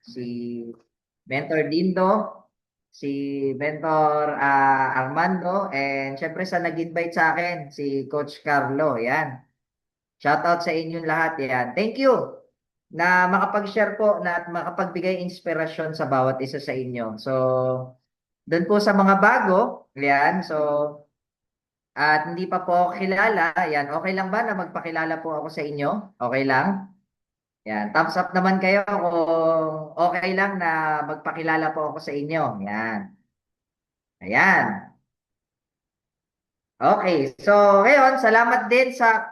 si Mentor Dindo, si Mentor Armando, and syempre sa nag-invite sa akin, si Coach Carlo. Yan. Shoutout sa inyong lahat. Yan. Thank you na makapag-share po na at makapagbigay inspirasyon sa bawat isa sa inyo. So, doon po sa mga bago, yan. So, at hindi pa po ako kilala, yan. Okay lang ba na magpakilala po ako sa inyo? Okay lang? Yan, thumbs up naman kayo kung okay lang na magpakilala po ako sa inyo. Yan. Ayan. Okay. So, ngayon, salamat din sa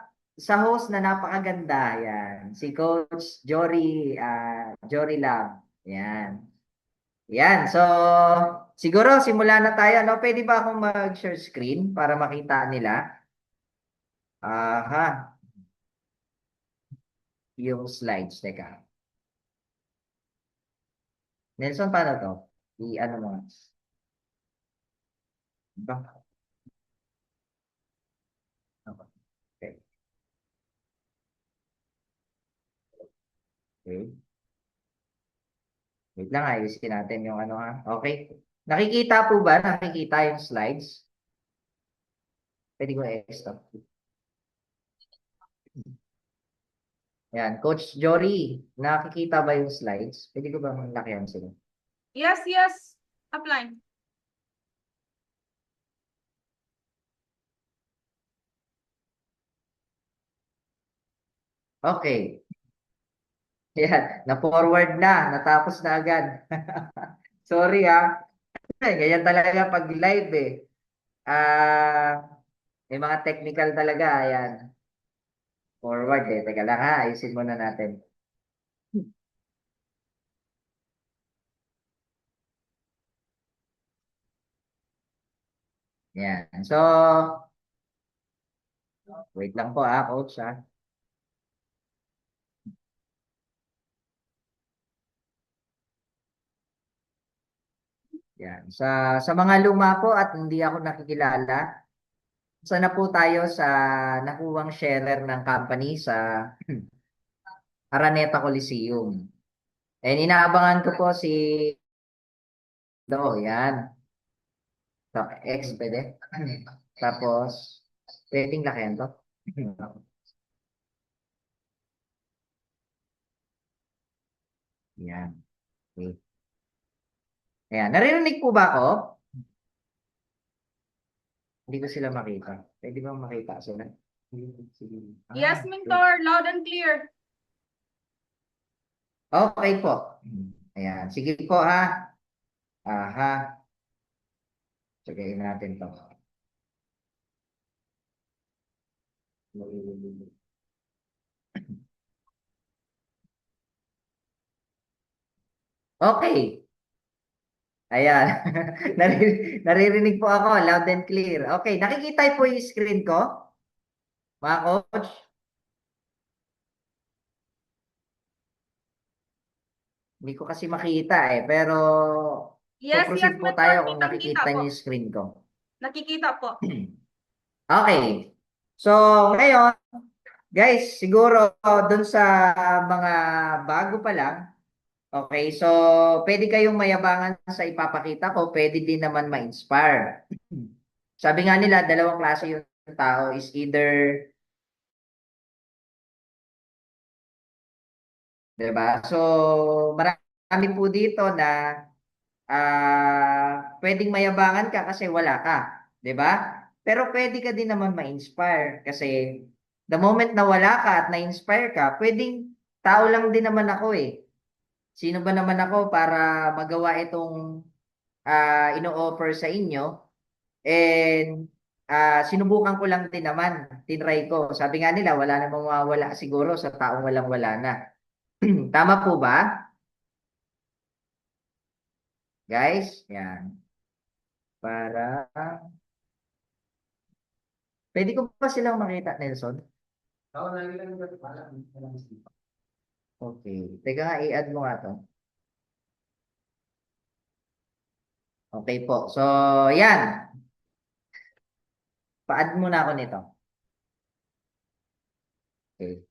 host na napakaganda. Yan. Si Coach Jory, Jory Love. Yan. Yan. So, siguro simula na tayo. No? Pwede ba akong mag-share screen para makita nila? Aha. Yung slides. Teka. Nelson, paano to? I-ano mo nga. Ba? Okay. Okay. Wait lang, ayusin natin yung ano ha. Okay. Nakikita po ba? Nakikita yung slides? Pwede ko i-stop. Yan. Coach Jory, nakikita ba yung slides? Pwede ko ba malakihan sila? Yes, yes. Apply. Okay. Yan. Na-forward na. Natapos na agad. Sorry ha. Ganyan talaga pag live eh. May mga technical talaga. Ayan. Forward eh. Teka lang ha. Ayusin muna natin. Yan. So, wait lang po ha, coach ha. Yan. Sa mga luma po at hindi ako nakikilala, sana po tayo sa nakuwang sharer ng company sa Araneta Coliseum. And inaabangan ko po si yan. So, X, pwede. Tapos, pwedeng lakihan to. Yan. Okay. Ayan. Naririnig po ba ako? Hindi ko sila makita. Pwede ba makita sila? Yes, Okay. Mentor. Loud and clear. Okay po. Ayan. Sige po ha. Aha. Sige natin to. Okay. Ayan. Naririnig po ako, loud and clear. Okay, nakikita po yung screen ko, mga coach. Hindi ko kasi makita eh, pero so Yes, yes, proceed po Mentor. tayo kung Kitang-kita nakikita po. niyo yung screen ko. Nakikita po. Okay. So, ngayon, guys, siguro dun sa mga bago pa lang, okay, so pwede kayong mayabangan sa ipapakita ko, pwede din naman ma-inspire. Sabi nga nila, dalawang klase yung tao is either, 'di ba? So, marami po dito na pwedeng mayabangan ka kasi wala ka, 'di ba? Pero pwede ka din naman ma-inspire kasi the moment na wala ka at na-inspire ka, pwedeng tao lang din naman ako eh. Sino ba naman ako para magawa itong ino-offer sa inyo? And sinubukan ko lang din naman, tinry ko. Sabi nga nila, wala namang mawawala siguro sa taong walang-wala na. Tama po ba? Guys, yan. Para, pwede ko pa silang makita, Nelson? Okay. Teka nga, i-add mo nga to. Okay po. So, yan. Pa-add muna ako nito. Okay.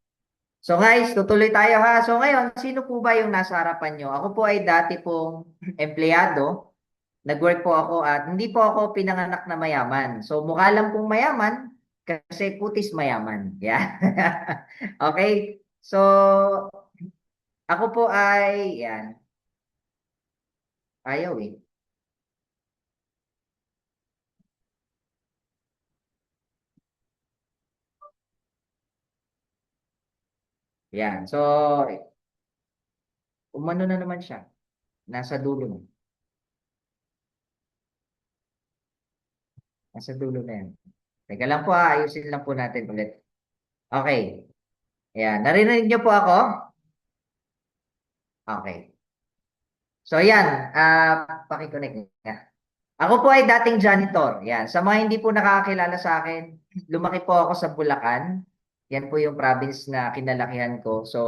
So guys, tutuloy tayo ha. So ngayon, sino po ba yung nasa harapan nyo? Ako po ay dati pong empleyado. Nag-work po ako at hindi po ako pinanganak na mayaman. So mukha lang pong mayaman kasi putis mayaman. Yeah. Okay. So ako po ay, yan, ayaw eh. Yan. So umano na naman siya. Nasa dulo na. Nasa dulo na yan. Teka lang po ha, ayusin lang po natin ulit. Okay. Yan. Narinig niyo po ako? Okay. So yan, pakiconnect nga. Ako po ay dating janitor. Yan. Sa mga hindi po nakakakilala sa akin, lumaki po ako sa Bulacan. Yan po yung province na kinalakihan ko. So,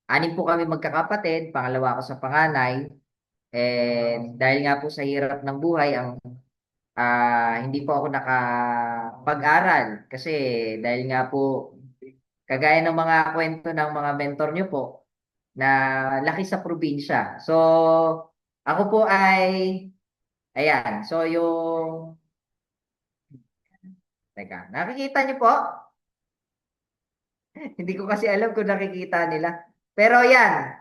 anim po kami magkakapatid. Pangalawa ako sa panganay. And dahil nga po sa hirap ng buhay, hindi po ako nakapag-aral. Kasi dahil nga po, kagaya ng mga kwento ng mga mentor nyo po, na laki sa probinsya. So, ako po ay, ayan, so yung, teka, nakikita niyo po? Hindi ko kasi alam kung nakikita nila. Pero yan,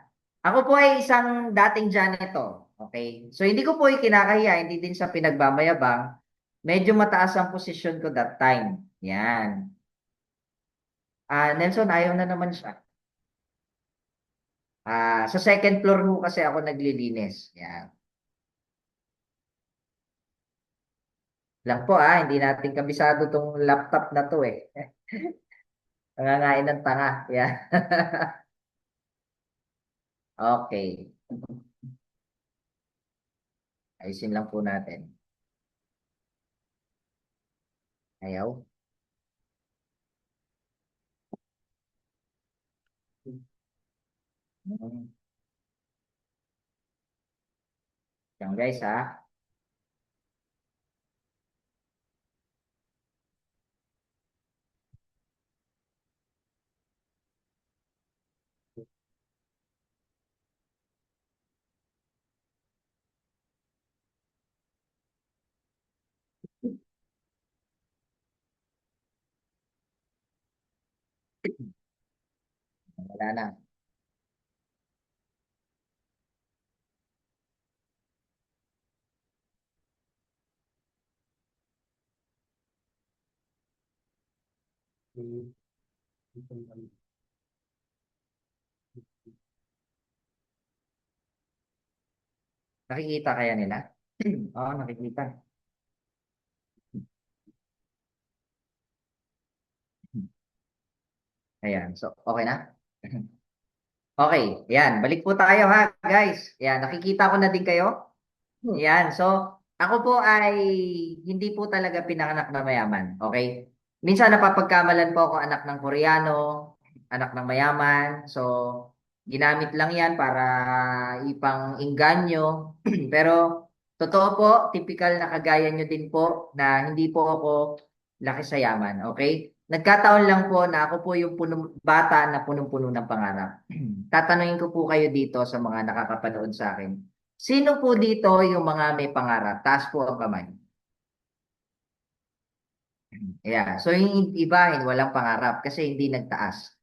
ako po ay isang dating janitor. Okay? So, hindi ko po ikinakahiya, hindi din sa pinagmamayabang. Medyo mataas ang posisyon ko that time. Yan. Nelson, ayaw na naman siya. Sa second floor ho kasi ako naglilinis. Yan. Lang po hindi natin kabisado tong laptop na to eh. Nangangain ng tanga. Yan. Okay. Ayusin lang po natin. Ayaw. Hmm. Yan guys ha. Wala na. Nakikita kaya nila? Oo, nakikita. Ayan. So, okay na? Okay. Yan. Balik po tayo ha, guys. Yan. Nakikita ko na din kayo. Yan. So, ako po ay hindi po talaga pinanganak na mayaman. Okay? Minsan napapagkamalan po ako anak ng Koreano, anak ng mayaman. So, ginamit lang yan para ipang inganyo. Pero, totoo po, typical na kagaya nyo din po na hindi po ako laki sa yaman. Okay? Nagkataon lang po na ako po yung bata na punong-puno ng pangarap. Tatanungin ko po kayo dito sa mga nakakapanood sa akin. Sino po dito yung mga may pangarap? Taas po ang kamay. Yeah. So yung iba, walang pangarap kasi hindi nagtaas.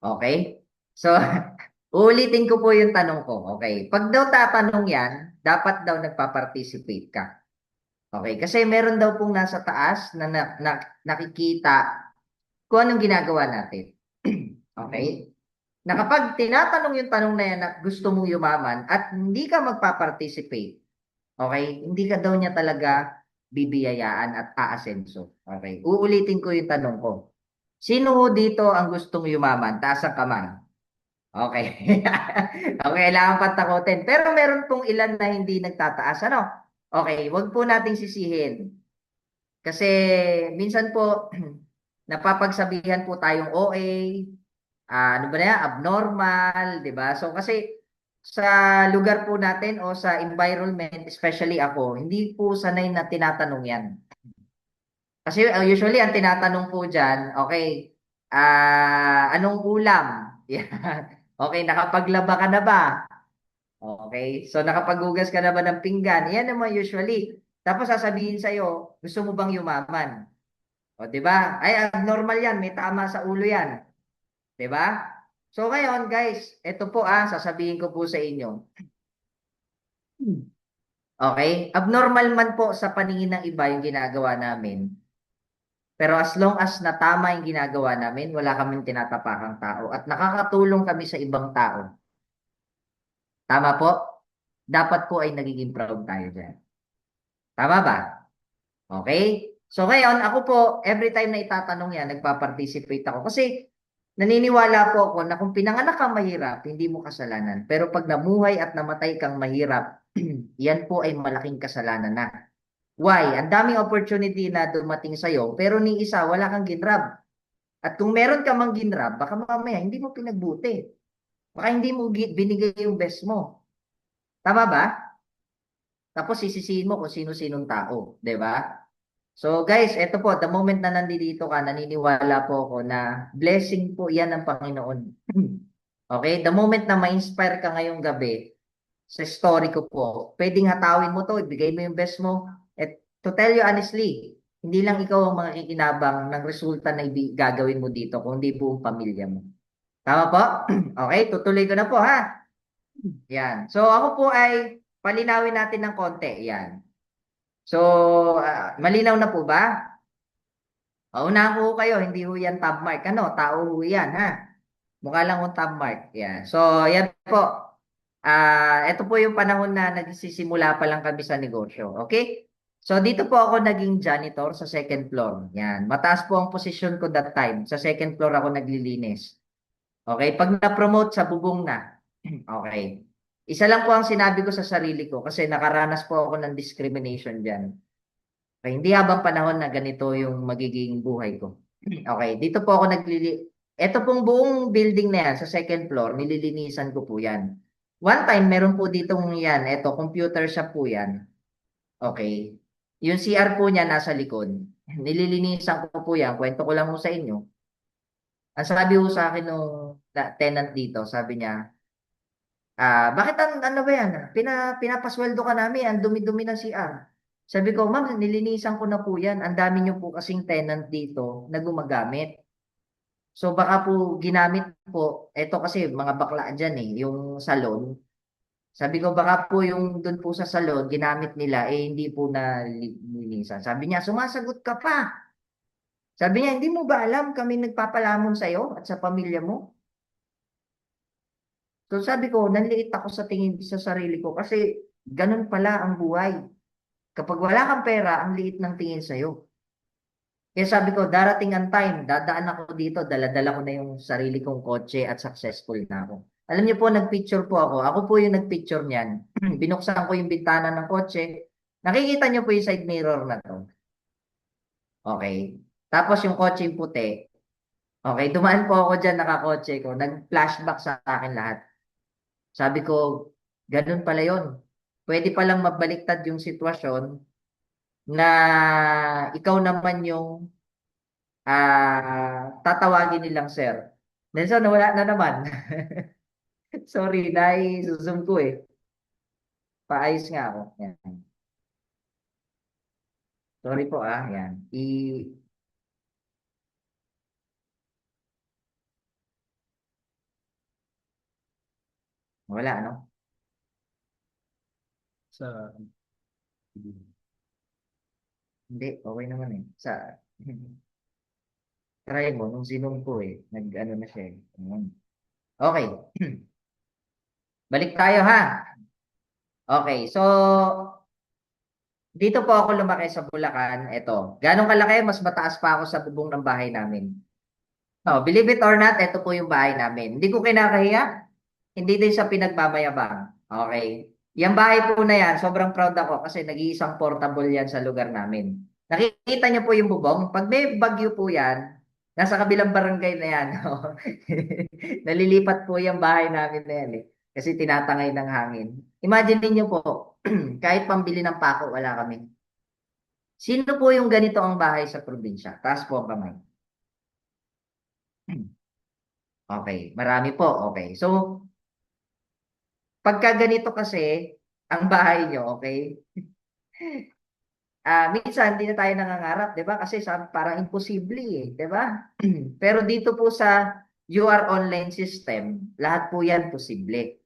Okay? So, uulitin ko po yung tanong ko. Okay. Pag daw tatanong yan, dapat daw nagpa-participate ka. Okay. Kasi meron daw pong nasa taas na nakikita kung anong ginagawa natin. Okay? Na kapag tinatanong yung tanong na yan na gusto mong yumaman at hindi ka magpa-participate, okay, hindi ka daw niya talaga bibiyayaan at aasenso. Okay, uulitin ko yung tanong ko. Sino ho dito ang gustong yumaman? Taas ang kamay. Okay. Okay, kailangan patakotin. Pero meron pong ilan na hindi nagtataas. Ano? Okay, wag po nating sisihin. Kasi minsan po, napapagsabihan po tayong OA, ano ba na yan, abnormal, di ba? So kasi sa lugar po natin o sa environment, especially ako, hindi po sanay na tinatanong yan. Kasi usually ang tinatanong po dyan, okay, Anong ulam? Yan. Okay, nakapaglaba ka na ba? Okay, so nakapaghugas ka na ba ng pinggan? Yan naman usually. Tapos sasabihin sa'yo, gusto mo bang yumaman? O, di ba? Ay, abnormal yan. May tama sa ulo yan. Di ba? So ngayon, guys, ito po sasabihin ko po sa inyo. Okay? Abnormal man po sa paningin ng iba yung ginagawa namin. Pero as long as na tama yung ginagawa namin, wala kaming tinatapakang tao at nakakatulong kami sa ibang tao. Tama po? Dapat po ay nagiging proud tayo dyan. Tama ba? Okay? So ngayon, ako po, every time na itatanong yan, nagpa-participate ako. Kasi naniniwala po ako na kung pinanganak kang mahirap, hindi mo kasalanan. Pero pag namuhay at namatay kang mahirap, yan po ay malaking kasalanan na. Why? Ang daming opportunity na dumating sa'yo, pero ni isa, wala kang ginrab. At kung meron ka mang ginrab, baka mamaya hindi mo pinagbuti. Baka hindi mo binigay yung best mo. Tama ba? Tapos sisisihin mo kung sino-sinong tao. 'Di ba? So guys, eto po, the moment na nandito ka, naniniwala po ako na blessing po yan ng Panginoon. Okay? The moment na ma-inspire ka ngayong gabi, sa story ko po, pwedeng hatawin mo to, ibigay mo yung best mo. At to tell you honestly, hindi lang ikaw ang makikinabang ng resulta na gagawin mo dito, kundi buong pamilya mo. Tama po? Okay, tutuloy ko na po ha. Yan. So ako po ay palinawin natin ng konti. Yan. So, malinaw na po ba? Unahan ko kayo, hindi ho yan tab mark. Ano, tao ho yan ha. Mukha lang ho tab mark. Yan. So, yan po. Ito po yung panahon na nagsisimula pa lang kami sa negosyo. Okay? So, dito po ako naging janitor sa second floor. Yan. Mataas po ang posisyon ko that time. Sa second floor ako naglilinis. Okay? Pag na-promote sa bubong na. Okay. Isa lang po ang sinabi ko sa sarili ko kasi nakaranas po ako ng discrimination dyan. Okay, hindi habang panahon na ganito yung magiging buhay ko. Okay, dito po ako Ito pong buong building na yan sa second floor, nililinisan ko po yan. One time, meron po ditong yan, ito, computer shop po yan. Okay. Yung CR po niya nasa likod. Nililinisan ko po yan, kwento ko lang po sa inyo. Ang sabi po sa akin nung tenant dito, sabi niya, bakit ano ba yan? Pinapasweldo ka namin, ang dumi-dumi ng CR. Sabi ko, ma'am, nilinisan ko na po yan. Ang dami niyo po kasing tenant dito na gumagamit. So baka po ginamit po, eto kasi mga bakla dyan yung salon. Sabi ko, baka po yung doon po sa salon, ginamit nila, hindi po na nilinisan. Sabi niya, sumasagot ka pa. Sabi niya, hindi mo ba alam kami nagpapalamon sa'yo at sa pamilya mo? So sabi ko, nanliit ako sa tingin sa sarili ko kasi ganun pala ang buhay. Kapag wala kang pera, ang liit ng tingin sa'yo. Kaya sabi ko, darating ang time, dadaan ako dito, dala-dala ko na yung sarili kong kotse at successful na ako. Alam niyo po, nagpicture po ako. Ako po yung nagpicture niyan. Binuksan ko yung bintana ng kotse. Nakikita niyo po yung side mirror na to. Okay. Tapos yung kotse yung puti. Okay, dumaan po ako dyan, nakakotse ko. Nag-flashback sa akin lahat. Sabi ko, ganun pala yun. Pwede palang mabaliktad yung sitwasyon na ikaw naman yung tatawagin nilang sir. Nelson, nawala na naman. Sorry, nai-zoom ko eh. Paayos nga ako. Yan. Sorry po yan. Wala, ano? Sa Hindi, okay naman eh. Try mo, nung sinong ko nag-ano na siya eh. Okay. Balik tayo ha. Okay, so dito po ako lumaki sa Bulacan. Ito, ganong kalaki, mas mataas pa ako sa bubong ng bahay namin. Oh, believe it or not, ito po yung bahay namin. Hindi ko kinakahiya, hindi din sa pinagmamayabang. Okay. Yung bahay po na yan, sobrang proud ako kasi nag-iisang portable yan sa lugar namin. Nakikita niyo po yung bubong. Pag may bagyo po yan, nasa kabilang barangay na yan. Nalilipat po yung bahay namin na yan eh. Kasi tinatangay ng hangin. Imagine niyo po, kahit pambili ng pako, wala kami. Sino po yung ganito ang bahay sa probinsya? Taas po ang kamay. Okay, marami po. Okay. So, pagka ganito kasi, ang bahay nyo, okay? Minsan hindi na tayo nangangarap, 'di ba? Kasi parang imposible eh, 'di ba? Pero dito po sa UR online system, lahat po 'yan posible.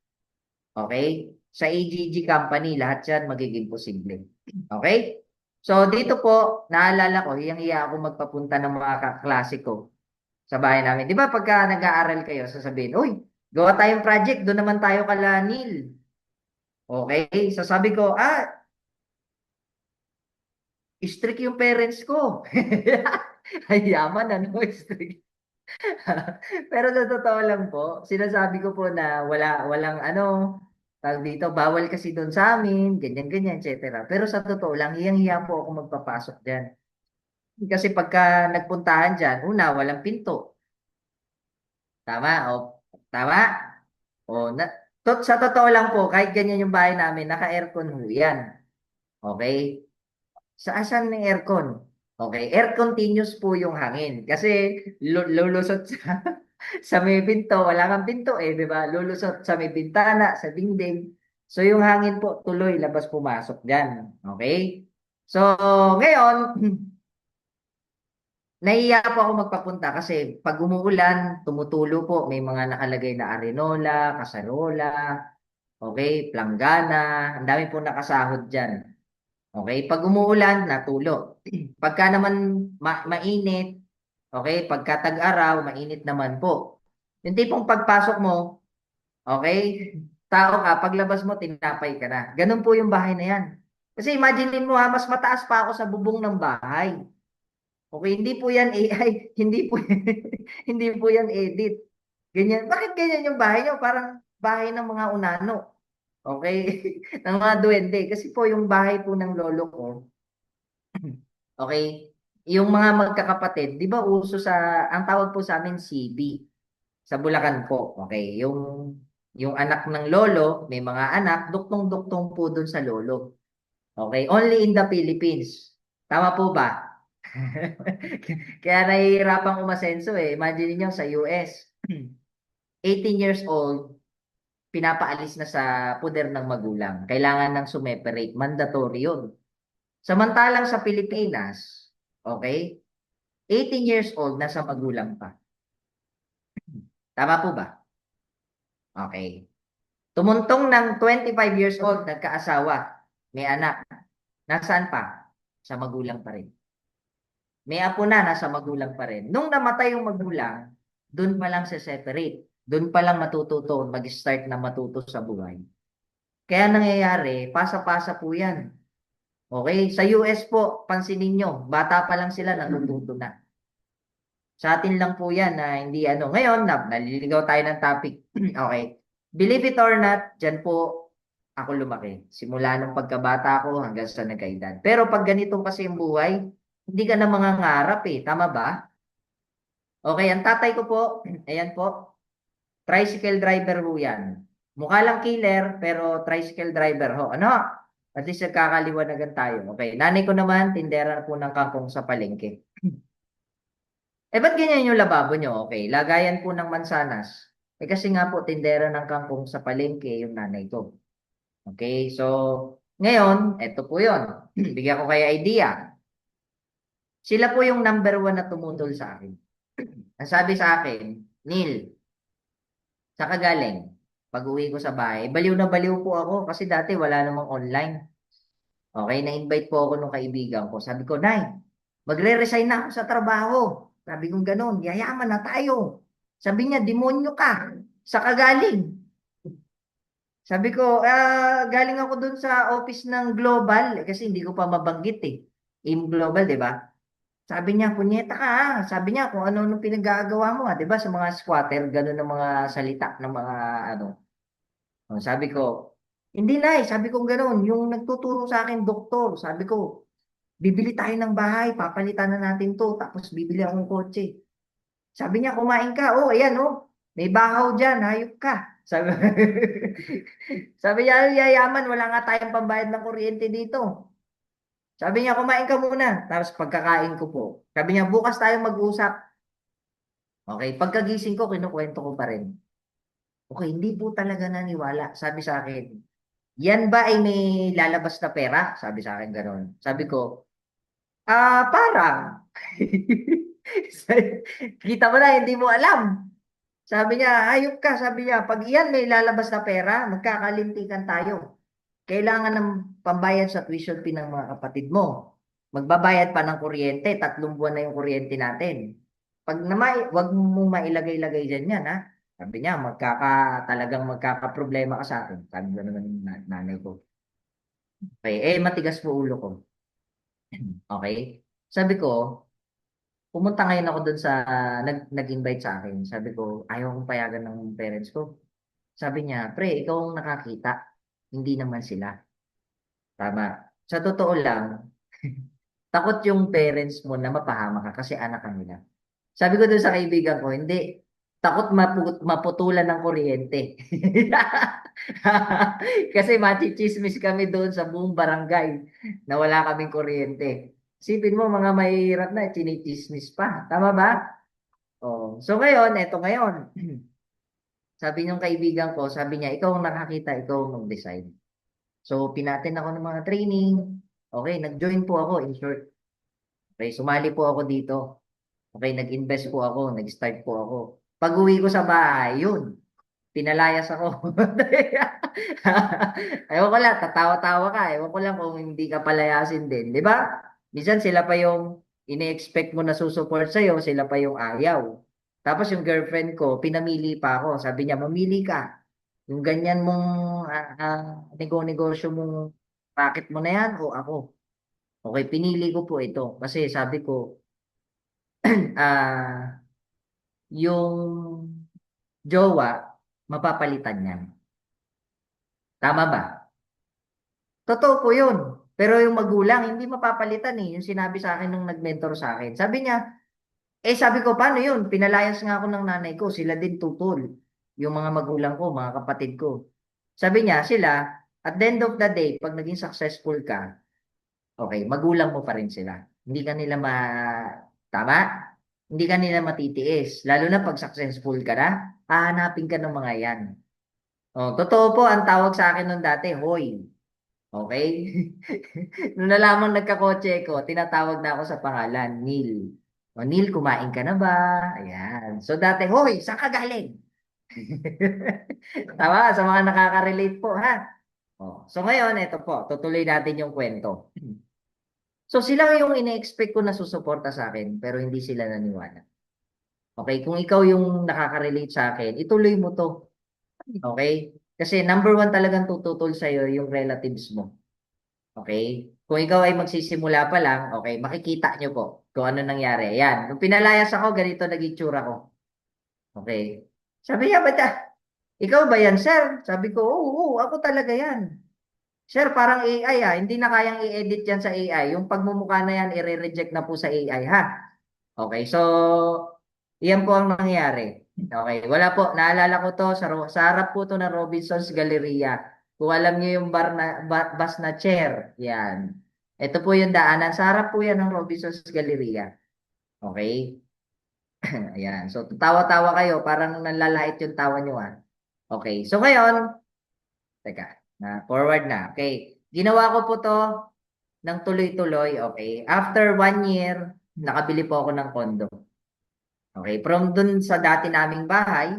Okay? Sa AGG company, lahat 'yan magiging posible. Okay? So dito po, naalala ko, hiyang-hiya ako magpapunta ng mga kaklase ko sa bahay namin. 'Di ba pagka nag-aaral kayo, sasabihin, "Uy, gawa tayong project, doon naman tayo kala Neil." Okay? So sabi ko, strict yung parents ko. Ay, yaman ano, strict. Pero sa totoo lang po, sinasabi ko po na walang ano, tawag dito, bawal kasi doon sa amin, ganyan-ganyan, etc. Pero sa totoo lang, hiyang-hiya po ako magpapasok dyan. Kasi pagka nagpuntahan dyan, una, walang pinto. Tama? Tama? O, sa totoo lang po, kahit ganyan yung bahay namin, naka-aircon ho yan. Okay? Sa asan ng aircon? Okay, air continuous po yung hangin. Kasi lulusot sa, sa may pinto, wala kang pinto eh, di ba? Lulusot sa may bintana, sa dingding. So yung hangin po tuloy labas pumasok diyan. Okay? So ngayon, nahiya po ako magpapunta kasi pag umuulan, tumutulo po. May mga nakalagay na arenola, kasarola, okay, planggana, ang dami po nakasahod diyan. Okay, pag umuulan, natulo. Pagka naman mainit, okay, pagka tag-araw, mainit naman po. Yung tipong pagpasok mo, okay, tao ka, paglabas mo, tinapay ka na. Ganun po yung bahay na yan. Kasi imagine mo ha, mas mataas pa ako sa bubong ng bahay. Okay, hindi po yan AI, hindi po hindi po yan edit. Ganyan. Bakit ganyan yung bahay nyo? Parang bahay ng mga unano. Okay? Ng mga duwende. Kasi po yung bahay po ng lolo ko, okay? Yung mga magkakapatid, 'di ba uso ang tawag po sa amin CB sa Bulacan po. Okay, yung anak ng lolo, may mga anak, duktong-duktong po dun sa lolo. Okay, only in the Philippines. Tama po ba? Kaya nahihirapang umasenso eh. Imagine niyo sa US, 18 years old, pinapaalis na sa puder ng magulang. Kailangan ng sumeperate, mandatory 'yun. Samantalang sa Pilipinas, okay, 18 years old, nasa magulang pa. Tama po ba? Okay. Tumuntong ng 25 years old, nagkaasawa, may anak. Nasaan pa? Sa magulang pa rin. May apo na, nasa magulang pa rin. Nung namatay yung magulang, doon pa lang sa separate. Doon pa lang matututo, mag-start na matuto sa buhay. Kaya nangyayari, pasa-pasa po yan. Okay? Sa US po, pansinin nyo, bata pa lang sila, natututo na. Sa atin lang po yan na hindi ano. Ngayon, naliligaw tayo ng topic. Okay. Believe it or not, dyan po ako lumaki. Simula nung pagkabata ko hanggang sa nagkaedad. Pero pag ganito kasi yung buhay, hindi ka na mangangarap eh. Tama ba? Okay, ang tatay ko po, ayan po, tricycle driver ho yan. Mukha lang killer, pero tricycle driver ho. Ano? At least nagkakaliwanagan tayo. Okay, nanay ko naman, tindera po ng kangkong sa palengke. Ba't ganyan yung lababo nyo? Okay, lagayan po ng mansanas. Kasi nga po, tindera ng kangkong sa palengke yung nanay ko. Okay, so, ngayon, eto po yun. Bigyan ko kayo idea. Sila po yung number one na tumutol sa akin. Ang sabi sa akin, Neil, saka galing. Pag-uwi ko sa bahay, baliw na baliw po ako kasi dati wala namang online. Okay, na-invite po ako nung kaibigan ko. Sabi ko, Nay, magre-resign na ako sa trabaho. Sabi ko ganun, yayaman na tayo. Sabi niya, demonyo ka. Sa kagaling. Sabi ko, galing ako dun sa office ng Global. Kasi hindi ko pa mabanggit eh. AIM Global, di ba? Sabi niya, punyeta ka ha. Sabi niya, kung ano-ano pinagagawa mo ha. Di ba sa mga squatter, ganun ang mga salita ng mga ano. Sabi ko, hindi na eh. Sabi ko gano'n, yung nagtuturo sa akin, doktor. Sabi ko, bibili tayo ng bahay, papalitan na natin to, tapos bibili akong kotse. Sabi niya, kumain ka. Oh, ayan oh, may bahaw dyan, hayop ka. Sabi, sabi niya, yayaman, wala nga tayong pambayad ng kuryente dito. Sabi niya, kumain ka muna. Tapos pagkakain ko po, sabi niya, bukas tayo mag-usap. Okay, pagkagising ko, kinukwento ko pa rin. Okay, hindi po talaga naniwala. Sabi sa akin, yan ba ay may lalabas na pera? Sabi sa akin gano'n. Sabi ko, parang. Kita mo na, hindi mo alam. Sabi niya, hayop ka, sabi niya, pag iyan may lalabas na pera, magkakalintikan tayo. Kailangan ng pambayad sa tuition fee ng mga kapatid mo. Magbabayad pa ng kuryente, 3 buwan na yung kuryente natin. Pag naman, wag mo mailagay-lagay dyan yan, ha? Sabi niya, talagang magkakaproblema ka sa akin. Sabi ko naman ng nanay ko. Okay, matigas po ulo ko. Okay? Sabi ko, pumunta ngayon ako doon sa, nag-invite sa akin. Sabi ko, ayaw kong payagan ng parents ko. Sabi niya, pre, ikaw ang nakakita. Hindi naman sila. Tama. Sa totoo lang, takot yung parents mo na mapahama ka kasi anak ka nila. Sabi ko doon sa kaibigan ko, hindi. Takot maputulan ng kuryente. Kasi machichismis kami doon sa buong barangay na wala kaming kuryente. Sipin mo, mga mahirap na, chinichismis pa. Tama ba? Oh. So ngayon, eto ngayon. Sabi ng kaibigan ko, sabi niya, ikaw ang nakakita, ikaw ang mag-decide. So, pinatin ako ng mga training. Okay, nag-join po ako in short. Okay, sumali po ako dito. Okay, nag-invest po ako, nag-start po ako. Pag-uwi ko sa bahay, yun, pinalayas ako. Ewan ko lang, tatawa-tawa ka. Ewan ko lang kung hindi ka palayasin din. Di ba? Minsan sila pa yung ine-expect mo na susuport sa'yo, sila pa yung ayaw. Tapos yung girlfriend ko, pinamili pa ako. Sabi niya, mamili ka. Yung ganyan mong negosyo mong racket mo na yan o ako. Okay, pinili ko po ito. Kasi sabi ko, ah, yung jowa, mapapalitan yan. Tama ba? Totoo po yun. Pero yung magulang, hindi mapapalitan eh. Yung sinabi sa akin nung nag-mentor sa akin. Sabi niya, sabi ko, paano yun? Pinalayas nga ako ng nanay ko. Sila din tutol. Yung mga magulang ko, mga kapatid ko. Sabi niya, sila, at the end of the day, pag naging successful ka, okay, magulang mo pa rin sila. Hindi ka nila tama? Hindi ka nila matitiis. Lalo na pag successful ka na, hahanapin ka ng mga yan. Oh, totoo po, ang tawag sa akin nung dati, hoy. Okay? Nung nalamang nagkakotse ko, tinatawag na ako sa pangalan, Neil. O, Neil, kumain ka na ba? Ayan. So dati, hoy, saan ka galing? Tama, sa mga nakaka-relate po, ha? Oh. So ngayon, ito po, tutuloy natin yung kwento. So sila yung ine-expect ko na susuporta sa akin, pero hindi sila naniwala. Okay, kung ikaw yung nakaka-relate sa akin, ituloy mo to. Okay? Kasi number one talagang tututol sa'yo yung relatives mo. Okay? Kung ikaw ay magsisimula pa lang, okay, makikita nyo po kung ano nangyari. Yan. Nung pinalayas ako, ganito naging tsura ko. Okay? Sabi niya, ikaw ba yan, sir? Sabi ko, oo, ako talaga yan. Sir, parang AI hindi na kayang i-edit yan sa AI. Yung pagmumukha na yan, i-reject na po sa AI, ha? Okay, so, iyan po ang nangyari. Okay, wala po, naalala ko to, sa harap po to ng Robinson's Galleria. Kung alam niyo yung bus na chair, yan. Ito po yung daanan, sa harap po yan ng Robinson's Galleria. Okay? Ayan, so tawa-tawa kayo, parang nanlalait yung tawa nyo, ha? Okay, so ngayon, teka, forward na. Okay, ginawa ko po to ng tuloy-tuloy, okay? After 1 year, nakabili po ako ng kondo. Okay, from dun sa dati naming bahay,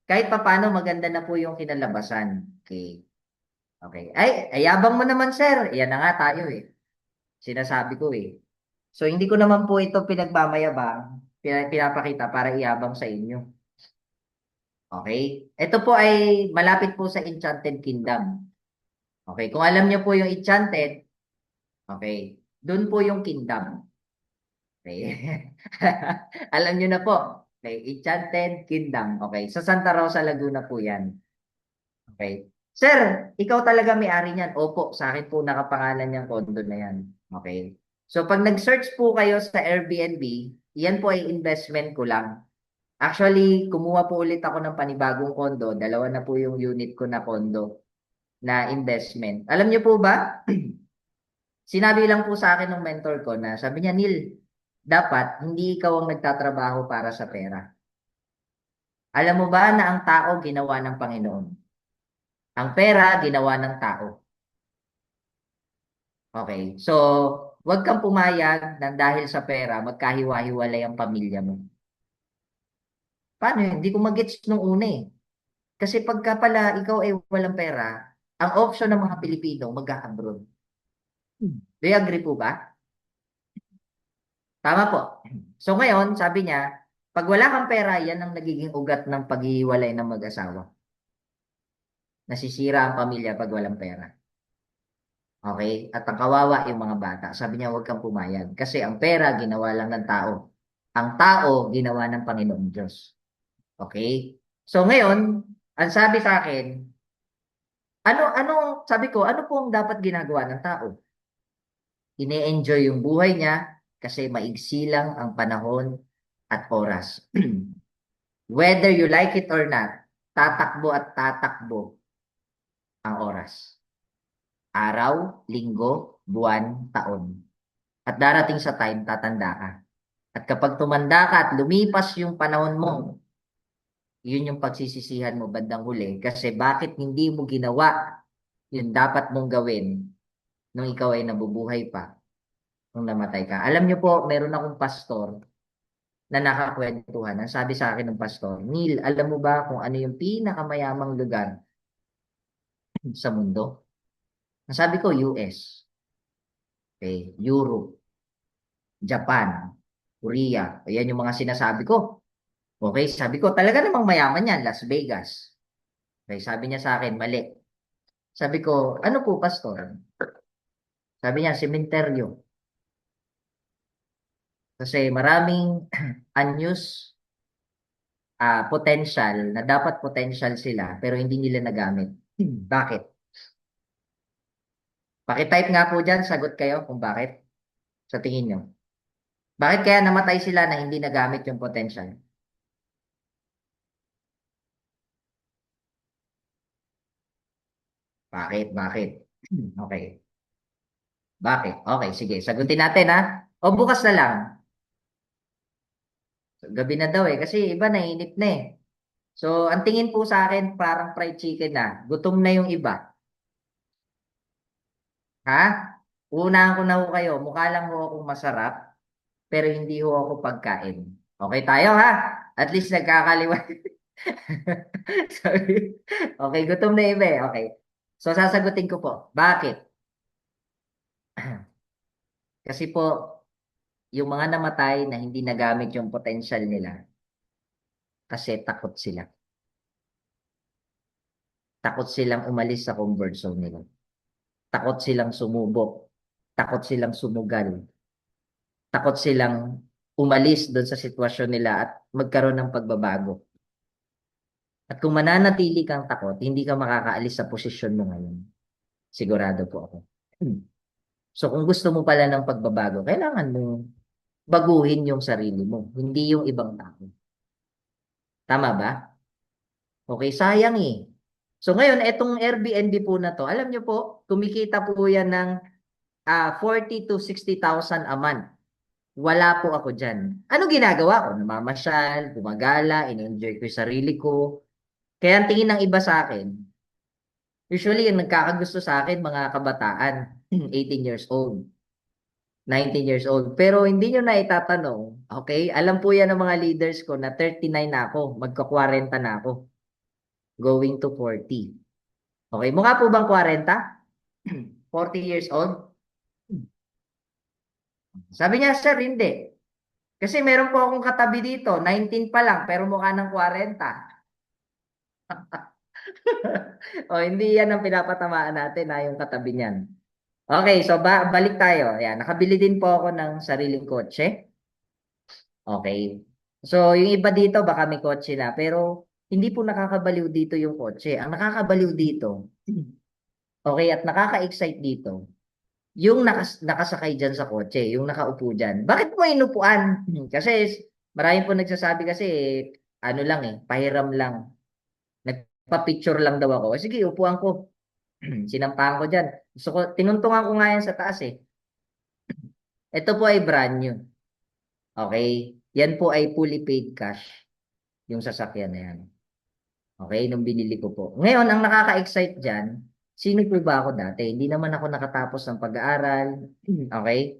kahit papano maganda na po yung kinalabasan. Okay. Okay. Ayabang mo naman, sir. Yan na nga tayo eh. Sinasabi ko eh. So, hindi ko naman po ito pinagmamayabang, pinapakita para iyabang sa inyo. Okay? Ito po ay malapit po sa Enchanted Kingdom. Okay, kung alam niyo po yung Enchanted, okay, doon po yung kingdom. Okay. Alam niyo na po. Okay, Enchanted Kingdom. Okay, sa Santa Rosa, Laguna po yan. Okay. Sir, ikaw talaga may-ari niyan. Opo, sa akin po nakapangalan yung condo na yan. Okay. So, pag nag-search po kayo sa Airbnb, yan po ay investment ko lang. Actually, kumuha po ulit ako ng panibagong condo. Dalawa na po yung unit ko na condo na investment. Alam niyo po ba? Sinabi lang po sa akin ng mentor ko na sabi niya, Neil, dapat hindi ikaw ang nagtatrabaho para sa pera. Alam mo ba na ang tao ginawa ng Panginoon? Ang pera ginawa ng tao. Okay. So, huwag kang pumayag na dahil sa pera, magkahiwa-hiwalay ang pamilya mo. Paano yun? Hindi ko magets nung una eh. Kasi pagka pala ikaw ay walang pera, ang option ng mga Pilipino, mag-abroad. Do you agree po ba? Tama po. So ngayon, sabi niya, pag wala kang pera, yan ang nagiging ugat ng paghihiwalay ng mag-asawa. Nasisira ang pamilya pag walang pera. Okay? At ang kawawa yung mga bata. Sabi niya, huwag kang pumayag. Kasi ang pera, ginawa lang ng tao. Ang tao, ginawa ng Panginoong Diyos. Okay? So ngayon, ang sabi sa akin, sabi ko, ano po ang dapat ginagawa ng tao? Ine-enjoy yung buhay niya kasi maigsi lang ang panahon at oras. Whether you like it or not, tatakbo at tatakbo ang oras. Araw, linggo, buwan, taon. At darating sa time, tatanda ka. At kapag tumanda ka at lumipas yung panahon mo, yun yung pagsisisihan mo bandang huli. Kasi bakit hindi mo ginawa yung dapat mong gawin nung ikaw ay nabubuhay pa, nung namatay ka. Alam niyo po, meron akong pastor na nakakwentuhan. Ang sabi sa akin ng pastor, Neil, alam mo ba kung ano yung pinakamayamang lugar sa mundo? Ang sabi ko, US, okay, Europe, Japan, Korea. Ayan yung mga sinasabi ko. Okay, sabi ko, talaga namang mayaman yan, Las Vegas. Okay, sabi niya sa akin, mali. Sabi ko, ano po, pastor? Sabi niya, sementeryo. Kasi maraming unused potential na dapat potential sila pero hindi nila nagamit. Bakit? Paki-type nga po dyan, sagot kayo kung bakit sa tingin nyo. Bakit kaya namatay sila na hindi nagamit yung potential? Bakit? Bakit? Okay. Bakit? Okay, sige. Sagutin natin ha. O bukas na lang. Gabi na daw eh. Kasi iba nainip na eh. So, ang tingin po sa akin, parang fried chicken na. Gutom na yung iba. Ha? Unahan ko na ho kayo. Mukha lang ho akong masarap, pero hindi ho ako pagkain. Okay tayo ha? At least nagkakaliwa. Sorry. Okay, gutom na iba eh. Okay. So, sasagutin ko po. Bakit? Kasi po, yung mga namatay na hindi nagamit yung potential nila, kasi takot sila. Takot silang umalis sa comfort zone nila. Takot silang sumubok. Takot silang sumugal. Takot silang umalis doon sa sitwasyon nila at magkaroon ng pagbabago. At kung mananatili kang takot, hindi ka makakaalis sa posisyon mo ngayon. Sigurado po ako. So kung gusto mo pala ng pagbabago, kailangan mo baguhin yung sarili mo, hindi yung ibang tao. Tama ba? Okay, sayang eh. So ngayon, etong Airbnb po na to, alam nyo po, kumikita po yan ng 40 to 60,000 a month. Wala po ako dyan. Ano ginagawa ko? Namamasyal, gumagala, in-enjoy ko yung sarili ko. Kaya ang tingin ng iba sa akin, usually yung nagkakagusto sa akin, mga kabataan, 18 years old, 19 years old. Pero hindi nyo na itatanong, okay? Alam po yan ng mga leaders ko na 39 na ako, magka-40 na ako, going to 40. Okay, mukha po bang 40? 40 years old? Sabi niya, sir, hindi. Kasi meron po akong katabi dito, 19 pa lang, pero mukha ng 40. O, hindi yan ang pinapatamaan natin, yung katabi niyan. Okay, so balik tayo. Ayan, nakabili din po ako ng sariling kotse. Okay. So, yung iba dito, baka may kotse na, pero hindi po nakakabaliw dito yung kotse. Ang nakakabaliw dito, okay, at nakaka-excite dito, yung nakasakay dyan sa kotse, yung nakaupo dyan. Bakit mo inupuan? Kasi maraming po nagsasabi kasi, ano lang eh, pahiram lang. Nagpa-picture lang daw ako. Sige, upuan ko. Sinampahan ko dyan. Gusto ko, tinuntungan ko nga yan sa taas eh. Ito po ay brand new. Okay? Yan po ay fully paid cash. yung sasakyan na yan. Okay, nung binili ko po. Ngayon, ang nakaka-excite dyan, sino po ba ako dati? Hindi naman ako nakatapos ng pag-aaral. Okay?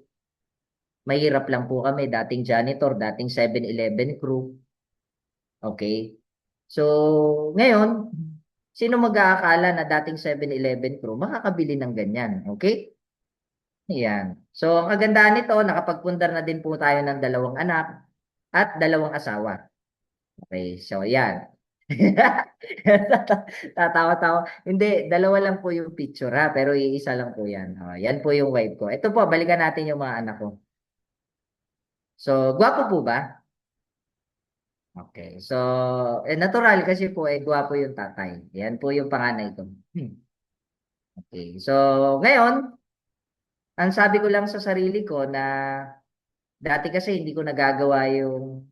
Mahirap lang po kami. Dating janitor, dating 7-Eleven crew. Okay? So, ngayon, sino mag-aakala na dating 7-Eleven crew makakabili ng ganyan? Okay? Yan. So, ang kagandahan nito, nakapagpundar na din po tayo ng 2 anak at 2 asawa. Okay, so yan. Tatawa-tawa. Hindi, 2 lang po yung picture ha, pero iisa lang po yan. Oh, yan po yung wife ko. Ito po, balikan natin yung mga anak ko. So, gwapo po ba? Okay, so, natural kasi po, gwapo yung tatay. Yan po yung panganay ko. Okay, so, ngayon, ang sabi ko lang sa sarili ko na dati kasi hindi ko nagagawa yung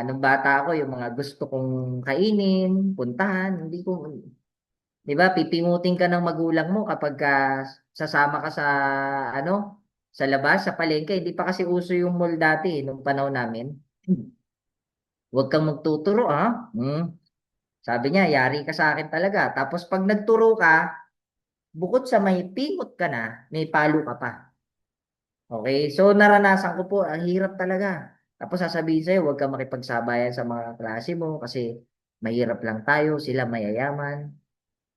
nung bata ako, yung mga gusto kong kainin, puntahan, hindi ko, di ba, pipingutin ka ng magulang mo kapag sasama ka sa, sa labas, sa palengke. Hindi pa kasi uso yung mall dati, nung panahon namin. Huwag kang magtuturo, ha? Sabi niya, yari ka sa akin talaga. Tapos pag nagturo ka, bukod sa may pingot ka na, may palo ka pa. Okay, so naranasan ko po, ang hirap talaga. Tapos sasabihin sa'yo, huwag kang makipagsabayan sa mga klase mo kasi mahirap lang tayo, sila mayayaman,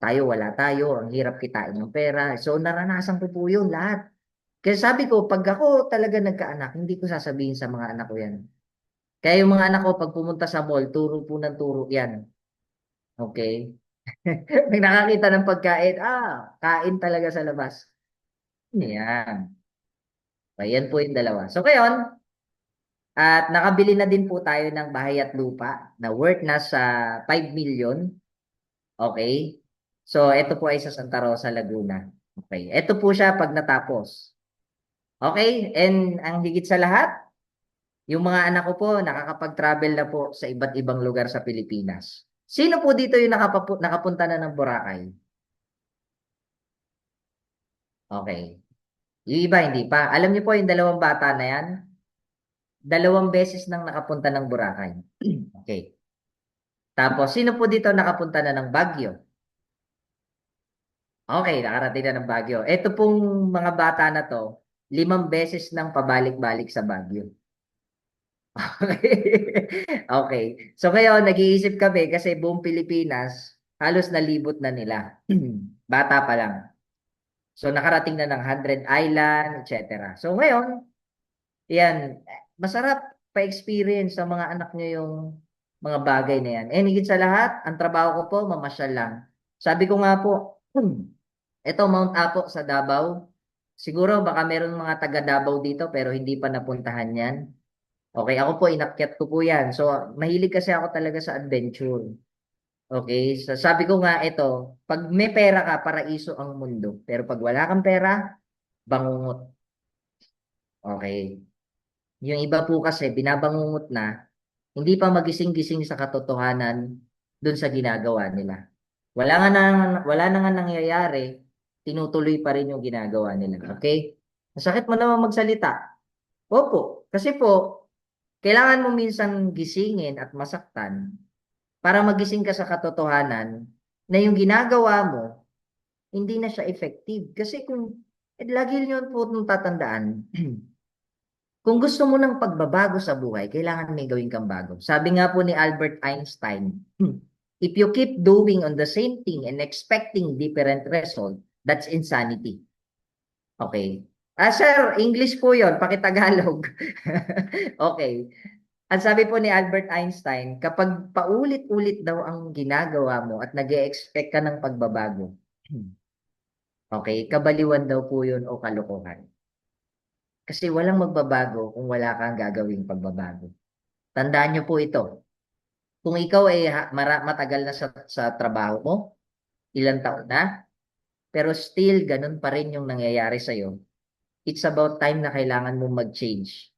tayo wala tayo, ang hirap kitain ng pera. So naranasan ko po yun lahat. Kasi sabi ko, pag ako talaga nagkaanak, hindi ko sasabihin sa mga anak ko yan. Kaya yung mga anak ko, pag pumunta sa mall, turo po ng turo yan. Okay? May nakakita ng pagkain, kain talaga sa labas. Yan. Ayan po yung 2. So, ngayon, at nakabili na din po tayo ng bahay at lupa na worth na sa 5 million. Okay? So, ito po ay sa Santa Rosa, Laguna. Okay. Ito po siya pag natapos. Okay? And ang higit sa lahat, yung mga anak ko po nakakapag-travel na po sa iba't ibang lugar sa Pilipinas. Sino po dito yung nakapunta na ng Boracay? Okay. Yung iba hindi pa. Alam niyo po yung 2 bata na yan? 2 beses nang nakapunta ng Boracay. Okay. Tapos, sino po dito nakapunta na ng Baguio? Okay, nakarating na ng Baguio. Ito pong mga bata na to, 5 beses nang pabalik-balik sa Baguio. Okay. Okay. So ngayon, nag-iisip kami kasi buong Pilipinas, halos nalibot na nila. Bata pa lang. So nakarating na ng 100 Island, etc. So ngayon, yan, masarap pa-experience sa mga anak nyo yung mga bagay na yan. And higit sa lahat, ang trabaho ko po, mamasyal lang. Sabi ko nga po, ito Mount Apo sa Davao. Siguro baka meron mga taga Davao dito pero hindi pa napuntahan yan. Okay, ako po inakyat ko po yan. So mahilig kasi ako talaga sa adventure. Okay, so, sabi ko nga ito, pag may pera ka, paraiso ang mundo. Pero pag wala kang pera, bangungot. Okay. Yung iba po kasi binabangungot na, hindi pa magising-gising sa katotohanan dun sa ginagawa nila. Wala na nga nangyayari, tinutuloy pa rin yung ginagawa nila. Okay? Masakit mo naman magsalita. Opo, kasi po, kailangan mo minsan gisingin at masaktan para magising ka sa katotohanan na yung ginagawa mo, hindi na siya effective. Kasi kung, lagi niyo po itong tatandaan, kung gusto mo ng pagbabago sa buhay, kailangan may gawin kang bago. Sabi nga po ni Albert Einstein, if you keep doing on the same thing and expecting different result, that's insanity. Okay. Sir, English po yon, pakitagalog. Okay. Ang sabi po ni Albert Einstein, kapag paulit-ulit daw ang ginagawa mo at nag-e-expect ka ng pagbabago, okay, kabaliwan daw po yun o kalokohan. Kasi walang magbabago kung wala kang gagawing pagbabago. Tandaan niyo po ito. Kung ikaw ay matagal na sa trabaho mo, ilang taon na, pero still ganun pa rin yung nangyayari sa'yo, it's about time na kailangan mo mag-change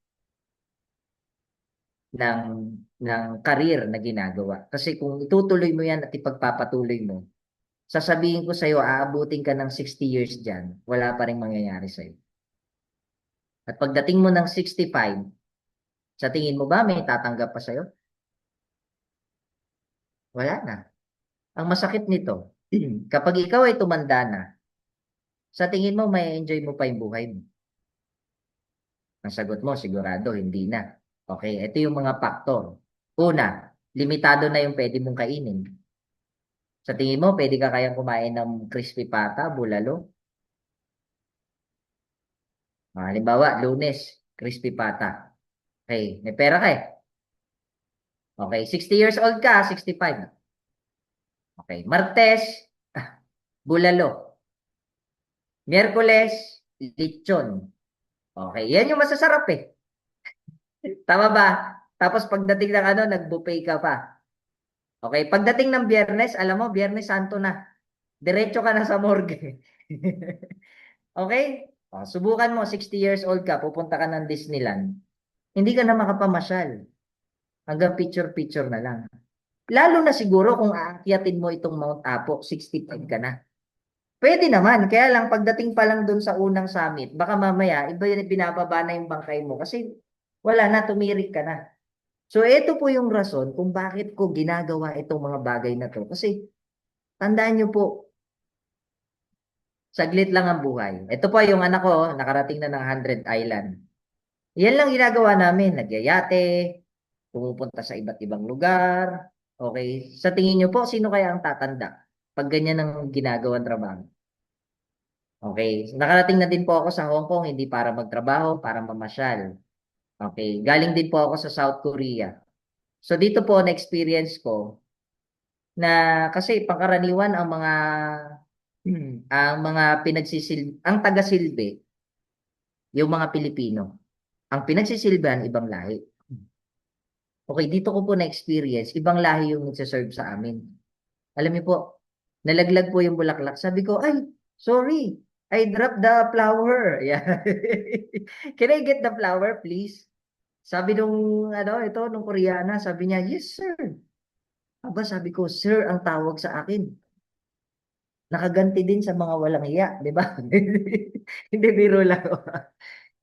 ng, ng career na ginagawa. Kasi kung itutuloy mo yan at ipagpapatuloy mo, sasabihin ko sa'yo, aabutin ka ng 60 years dyan, wala pa rin mangyayari sa'yo. At pagdating mo ng 65, sa tingin mo ba may tatanggap pa sa'yo? Wala na. Ang masakit nito, kapag ikaw ay tumanda na, sa tingin mo may enjoy mo pa yung buhay mo. Ang sagot mo, sigurado, hindi na. Okay, ito yung mga faktor. Una, limitado na yung pwede mong kainin. Sa tingin mo, pwede ka kayang kumain ng crispy pata, bulalo? Halimbawa, Lunes, crispy pata. Okay, may pera ka eh. Okay, 60 years old ka, 65. Okay, Martes, bulalo. Miyerkules, lechon. Okay, yan yung masasarap eh. Tama ba? Tapos pagdating ng ano, nag-buffet ka pa. Okay, pagdating ng Biyernes, alam mo, Biyernes Santo na. Diretso ka na sa morgue. Okay? O, subukan mo, 60 years old ka, pupunta ka ng Disneyland. Hindi ka na makapamasyal. Hanggang picture-picture na lang. Lalo na siguro kung aakyatin mo itong Mount Apo, 65 ka na. Pwede naman, kaya lang pagdating pa lang doon sa unang summit, baka mamaya iba yun binababa na yung bangkay mo kasi wala na, tumirik ka na. So ito po yung rason kung bakit ko ginagawa itong mga bagay na to. Kasi tandaan nyo po, saglit lang ang buhay. Ito po yung anak ko, nakarating na ng 100 Island. Yan lang ginagawa namin, nagyayate, pumupunta sa iba't ibang lugar. Okay, sa tingin nyo po, sino kaya ang tatanda pag ganyan ang ginagawang trabaho? Okay. Nakarating na din po ako sa Hong Kong, hindi para magtrabaho, para mamasyal. Okay. Galing din po ako sa South Korea. So dito po na-experience ko na kasi pangkaraniwan ang mga ang mga ang taga-silbi, yung mga Pilipino. Ang pinagsisilbihan ibang lahi. Okay, dito ko po na-experience, ibang lahi yung nagsaserve sa amin. Alam niyo po, nalaglag po yung bulaklak. Sabi ko, ay, sorry, I dropped the flower. Yeah. Can I get the flower, please? Sabi nung, ano, ito, nung Koreana, sabi niya, yes, sir. Aba, sabi ko, sir, ang tawag sa akin. Nakaganti din sa mga walang iya, di ba? Hindi biro lang.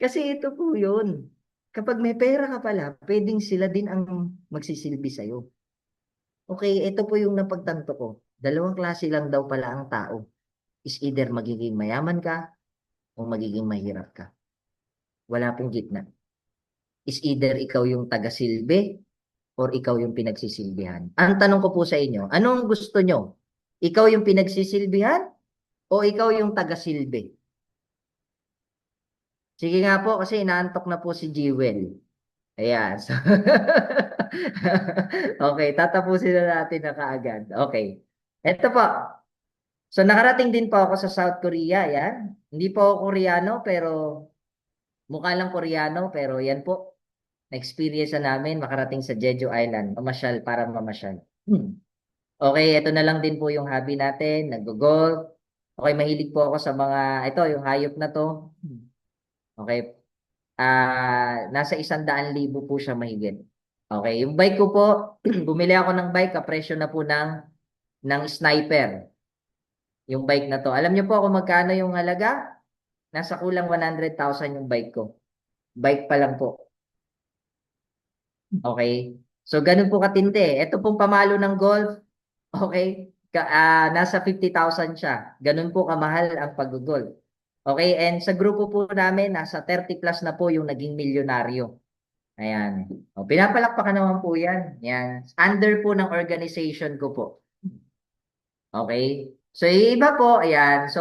Kasi ito po yun. Kapag may pera ka pala, pwedeng sila din ang magsisilbi sa'yo. Okay, ito po yung napagtanto ko. Dalawang klase lang daw pala ang tao. Is either magiging mayaman ka o magiging mahirap ka. Wala pong gitna. Is either ikaw yung taga-silbi or ikaw yung pinagsisilbihan. Ang tanong ko po sa inyo, anong gusto nyo? Ikaw yung pinagsisilbihan o ikaw yung taga-silbi? Sige nga po kasi inaantok na po si Jewel. Ayan. So, okay, tatapusin na natin na kaagad. Okay. Ito po. So nakarating din po ako sa South Korea, yan. Hindi po ako Koreano pero mukha lang Koreano pero yan po. Na-experience na namin makarating sa Jeju Island, mamasyal para mamasyal. Okay, ito na lang din po yung hobby natin, nag-golf. Okay, mahilig po ako sa mga, ito, yung hayop na to. Okay, nasa 100,000 po siya mahigit. Okay, yung bike ko po, bumili ako ng bike, kapresyo na po ng sniper. Yung bike na to. Alam niyo po kung magkano yung halaga? Nasa kulang 100,000 yung bike ko. Bike pa lang po. Okay? So, ganun po katindi. Ito pong pamalo ng golf. Okay? Nasa 50,000 siya. Ganun po kamahal ang pag-golf. Okay? And sa grupo po namin, nasa 30 plus na po yung naging milyonaryo. Ayan. O, pinapalakpakan naman po yan. Yan. Under po ng organization ko po. Okay? So, yung iba po, ayan. So,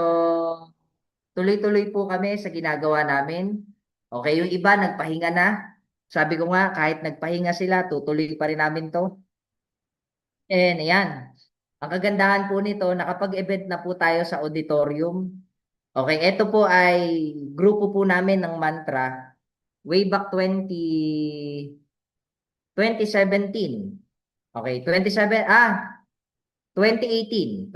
tuloy-tuloy po kami sa ginagawa namin. Okay, yung iba nagpahinga na. Sabi ko nga, kahit nagpahinga sila, tutuloy pa rin namin to. And ayan, ang kagandahan po nito, nakapag-event na po tayo sa auditorium. Okay, ito po ay grupo po namin ng mantra way back 2017. Okay, 2018.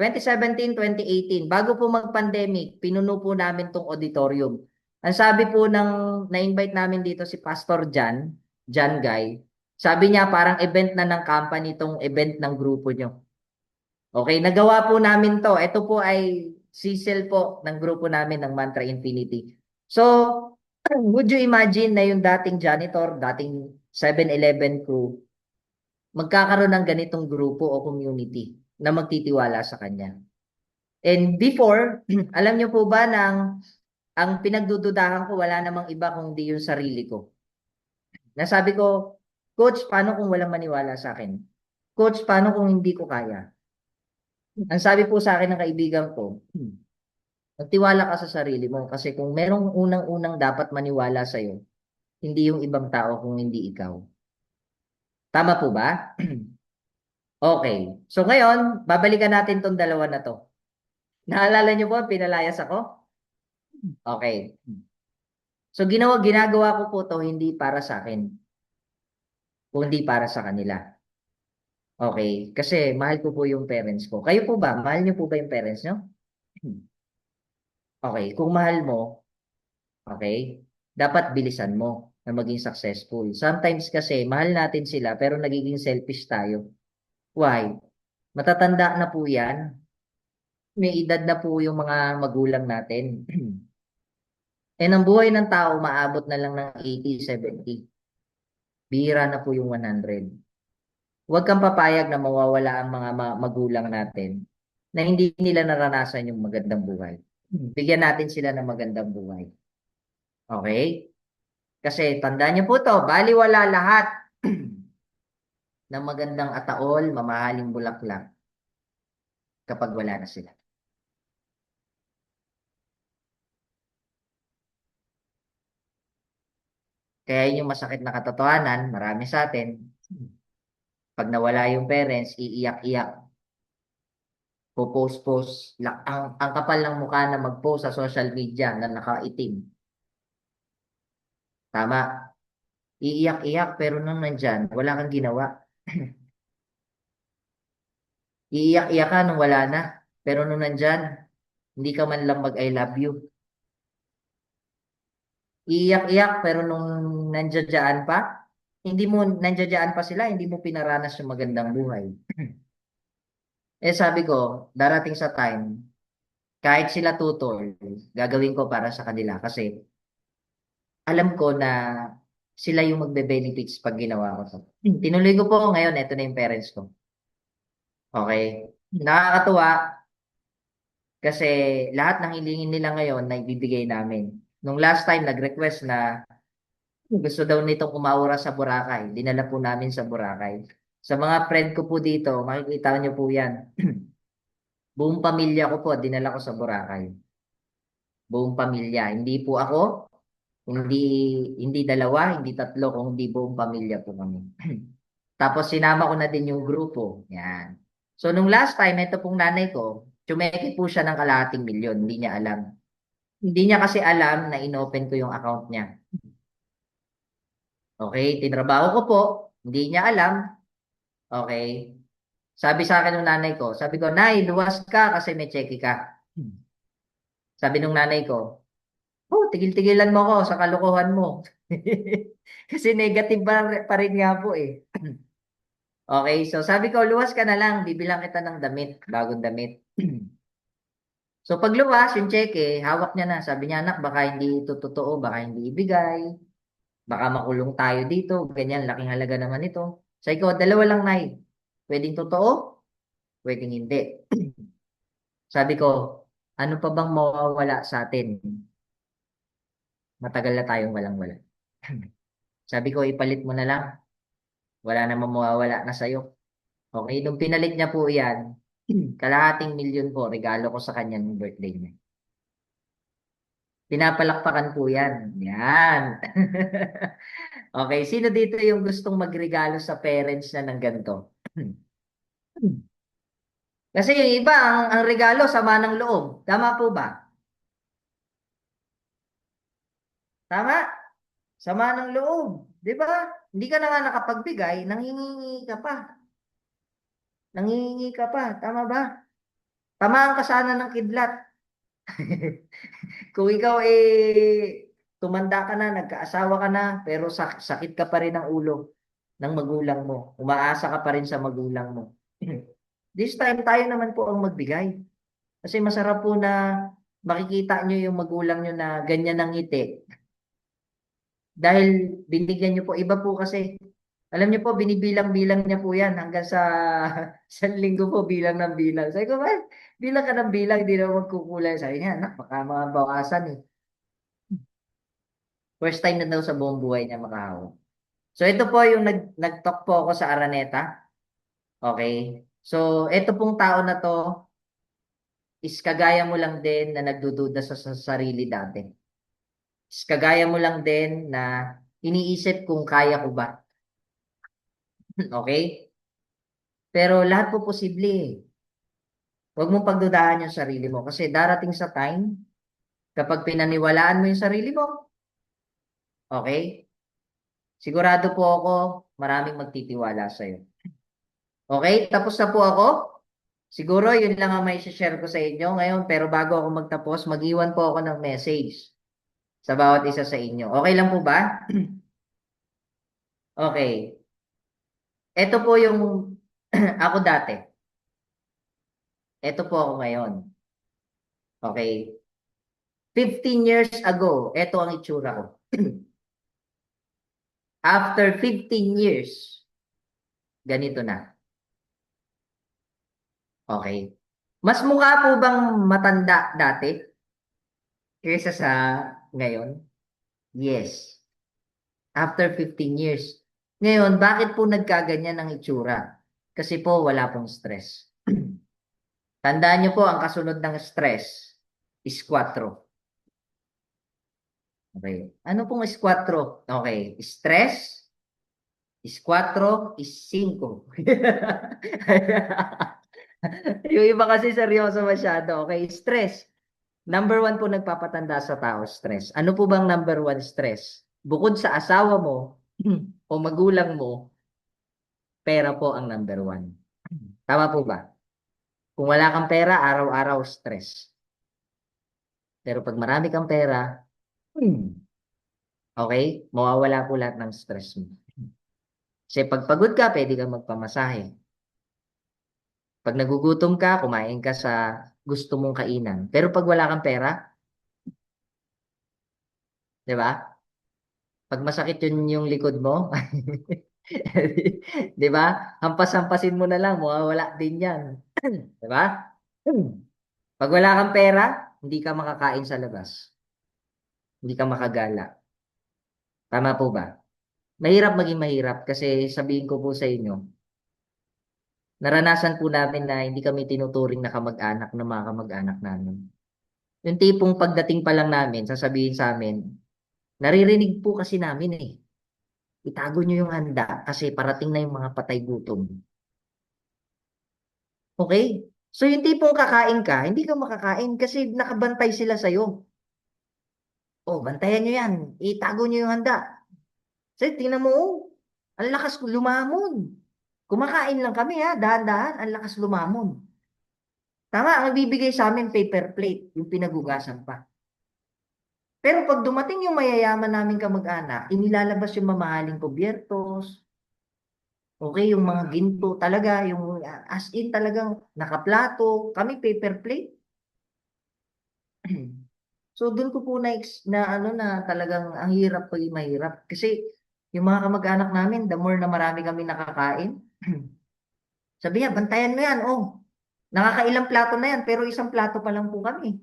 Bago po mag-pandemic, pinuno po namin tong auditorium. Ang sabi po na-invite namin dito si Pastor John Guy, sabi niya parang event na ng company tong event ng grupo nyo. Okay, nagawa po namin to. Ito po ay sisel po ng grupo namin ng Mantra Infinity. So, would you imagine na yung dating janitor, dating 7-Eleven crew, magkakaroon ng ganitong grupo o community na magtitiwala sa kanya. And before, alam niyo po ba ang pinagdududahan ko wala namang iba kundi yung sarili ko. Nasabi ko, Coach, paano kung walang maniwala sa akin? Coach, paano kung hindi ko kaya? Ang sabi po sa akin ng kaibigan ko, magtiwala ka sa sarili mo kasi kung merong unang-unang dapat maniwala sa'yo, hindi yung ibang tao kung hindi ikaw. Tama po ba? Okay. So ngayon, babalikan natin tong dalawa na to. Naalala niyo po, pinalayas ako? Okay. So ginagawa ko po to hindi para sa akin, kundi para sa kanila. Okay. Kasi mahal ko po yung parents ko. Kayo po ba? Mahal niyo po ba yung parents niyo? Okay. Kung mahal mo, okay, dapat bilisan mo na maging successful. Sometimes kasi mahal natin sila pero nagiging selfish tayo. Why? Matatanda na po yan. May edad na po yung mga magulang natin. And ang buhay ng tao maabot na lang ng 80, 70. Bihira na po yung 100. Huwag kang papayag na mawawala ang mga magulang natin na hindi nila naranasan yung magandang buhay. Bigyan natin sila ng magandang buhay. Okay? Kasi tandaan niyo po to, baliwala lahat ng magandang ataol, mamahaling bulaklak kapag wala na sila. Kaya yun yung masakit na katotohanan, marami sa atin, pag nawala yung parents, iiyak-iyak, post-post, ang kapal ng mukha na mag-post sa social media na nakaitim. Tama, iiyak-iyak pero nung nandyan, wala kang ginawa. Iiyak-iyak ka nung wala na, pero nung nandyan, hindi ka man lang mag-I love you. Iiyak-iyak pero nung nandiyadyaan pa, hindi mo nandiyadyaan pa sila, hindi mo pinaranas yung magandang buhay. Eh sabi ko, darating sa time, kahit sila tutol, gagawin ko para sa kanila kasi alam ko na sila yung magbe-benefits pag ginawa ko to. Tinuloy ko po ngayon, eto na yung parents ko. Okay? Nakakatuwa kasi lahat ng hilingin nila ngayon na ibibigay namin. Nung last time, nag-request na gusto daw nitong umaura sa Boracay. Dinala po namin sa Boracay. Sa mga friend ko po dito, makikita niyo po yan. Buong pamilya ko po, dinala ko sa Boracay. Buong pamilya. Hindi po ako, hindi hindi dalawa, hindi tatlo, kundi buong pamilya po kami. Tapos sinama ko na din yung grupo. Yan. So nung last time, ito pong nanay ko, tsumeki po siya ng kalahating milyon. Hindi niya alam. Hindi niya kasi alam na inopen ko yung account niya. Okay, tinrabaho ko po. Hindi niya alam. Okay. Sabi sa akin ng nanay ko, sabi ko, Nay, luwas ka kasi may cheque ka. Sabi nung nanay ko, oh, tigil-tigilan mo ako sa kalokohan mo. Kasi negative pa rin nga po eh. Okay, so sabi ko, luwas ka na lang, bibilang kita ng damit, bagong damit. So pag luwas, yung cheque, hawak niya na. Sabi niya, anak, baka hindi ito totoo, baka hindi ibigay, baka makulong tayo dito, ganyan, laking halaga naman ito. Sabi ko, dalawa lang, Nay. Pwedeng totoo, pwedeng hindi. Sabi ko, ano pa bang mawawala sa atin? Matagal na tayong walang-wala. Sabi ko, ipalit mo na lang. Wala namang mawawala na sa'yo. Okay, nung pinalit niya po yan, kalahating milyon po, regalo ko sa kanya ng birthday niya. Pinapalakpakan po yan. Yan. Okay, sino dito yung gustong magregalo sa parents na ng ganito? Kasi yung iba, ang regalo, sama ng loob. Tama po ba? Tama? Sama ng loob. Di ba? Hindi ka na nga nakapagbigay, nangingi ka pa. Nangingi ka pa. Tama ba? Tamaan ka sana ng kidlat. Kung ikaw tumanda ka na, nagkaasawa ka na, pero sakit ka pa rin ng ulo ng magulang mo. Umaasa ka pa rin sa magulang mo. This time, tayo naman po ang magbigay. Kasi masarap po na makikita nyo yung magulang nyo na ganyan ang ngiti. Dahil binigyan nyo po, iba po kasi Alam niyo po, binibilang-bilang niya po yan hanggang sa isang linggo po bilang ng bilang. Sabi ko, ba, bilang ka ng bilang, hindi naman magkukulay. Sabi niya, anak, baka mga bawasan eh. First time na daw sa buong buhay niya makahawak. So ito po yung nag-talk po ako sa Araneta. Okay? So ito pong tao na to is kagaya mo lang din na nagdududa sa sarili dati. Is kagaya mo lang din na iniisip kung kaya ko ba. Okay? Pero lahat po posible eh. Huwag mong pagdudahan yung sarili mo kasi darating sa time kapag pinaniwalaan mo yung sarili mo, okay? Sigurado po ako maraming magtitiwala sa'yo. Okay? Tapos na po ako. Siguro yun lang ang may share ko sa inyo ngayon. Pero bago ako magtapos, mag-iwan po ako ng message sa bawat isa sa inyo. Okay lang po ba? Okay. Ito po yung ako dati. Ito po ako ngayon. Okay. 15 years ago, ito ang itsura ko. After 15 years, ganito na. Okay. Mas mukha po bang matanda dati kaysa sa ngayon? Yes. After 15 years. Ngayon, bakit po nagkaganyan ang itsura? Kasi po wala pong stress. Tandaan niyo po, ang kasunod ng stress is 4. Okay. Ano pong is 4? Okay. Stress is 4 is 5. Yung iba kasi seryoso masyado. Okay. Stress. Number 1 po nagpapatanda sa tao, stress. Ano po bang number 1 stress? Bukod sa asawa mo o magulang mo, pera po ang number 1. Tama po ba? Kung wala kang pera, araw-araw stress. Pero pag marami kang pera, okay, mawawala po lahat ng stress mo. Kasi pag pagod ka, pwede kang magpamasahe. Pag nagugutom ka, kumain ka sa gusto mong kainan. Pero pag wala kang pera, di ba? Pag masakit yun yung likod mo, di ba? Hampas-hampasin mo na lang, mawawala din yan. Di ba? Pag wala kang pera, hindi ka makakain sa labas. Hindi ka makagala. Tama po ba? Mahirap maging mahirap kasi sabihin ko po sa inyo, naranasan po namin na hindi kami tinuturing na kamag-anak ng mga kamag-anak namin. Yung tipong pagdating pa lang namin, sasabihin sa amin, naririnig po kasi namin eh. Itago nyo yung handa kasi parating na yung mga patay gutom. Okay? So yung tipong kakain ka, hindi ka makakain kasi nakabantay sila sa'yo. Oh, bantayan nyo yan. Itago nyo yung handa. So tingnan mo, oh, ang lakas lumamon. Kumakain lang kami ha, dahan-dahan, ang lakas lumamon. Tama, ang bibigay sa amin paper plate, yung pinagugasan pa. Pero pag dumating yung mayayaman namin kamag-anak, inilalabas yung mamahaling kubyertos, okay, yung mga ginto talaga, yung as in talagang nakaplato, kami paper plate. So doon ko po na ano na talagang ang hirap pag mahirap kasi yung mga kamag-anak namin, the more na marami kami nakakain, sabi niya, bantayan mo yan, oh. Nakakailang plato na yan, pero isang plato pa lang po kami.